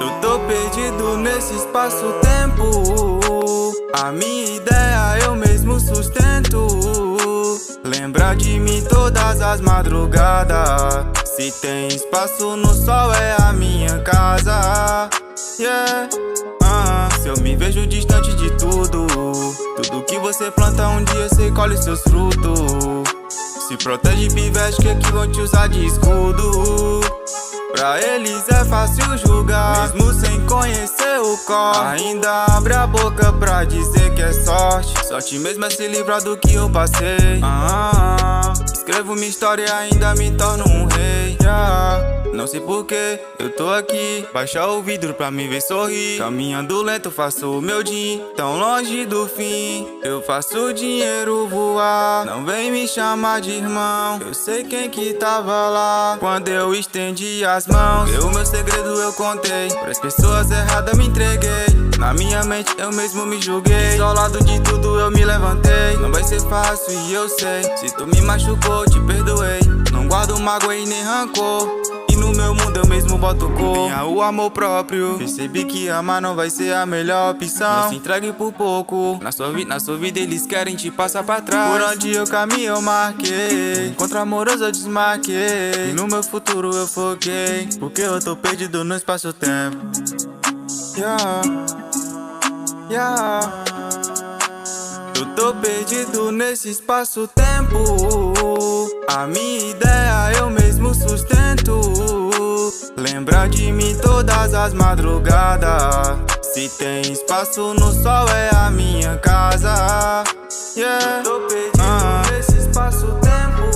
Eu tô perdido nesse espaço-tempo. A minha ideia eu mesmo sustento. Lembra de mim todas as madrugadas. Se tem espaço no sol é a minha casa. Yeah. Se eu me vejo distante de tudo, tudo que você planta um dia você colhe seus frutos. Se protege pivete que vão te usar de escudo. Pra eles é fácil julgar, mesmo sem conhecer o corre. Ainda abre a boca pra dizer que é sorte. Sorte mesmo é se livrar do que eu passei. Escrevo minha história e ainda me torno um rei. Não sei porquê, eu tô aqui. Baixa o vidro pra me ver sorrir. Caminhando lento, faço o meu dia. Tão longe do fim, eu faço o dinheiro voar. Não vem me chamar de irmão, eu sei quem que tava lá quando eu estendi as mãos. O meu segredo eu contei, pras pessoas erradas me entreguei. Na minha mente eu mesmo me julguei. Isolado de tudo eu me levantei. Não vai ser fácil e eu sei. Se tu me machucou, te perdoei. Não guardo mágoa e nem rancor. E no meu mundo eu mesmo boto cor. Tenha o amor próprio. Percebi que amar não vai ser a melhor opção. Não se entregue por pouco. Na sua vida eles querem te passar pra trás. Por onde eu caminho eu marquei. Encontro amoroso eu desmarquei. E no meu futuro eu foquei. Porque eu tô perdido no espaço-tempo. Eu tô perdido nesse espaço-tempo. A minha ideia eu mesmo sustento. Lembra de mim todas as madrugadas. Se tem espaço no sol é a minha casa. Eu tô perdido nesse espaço-tempo.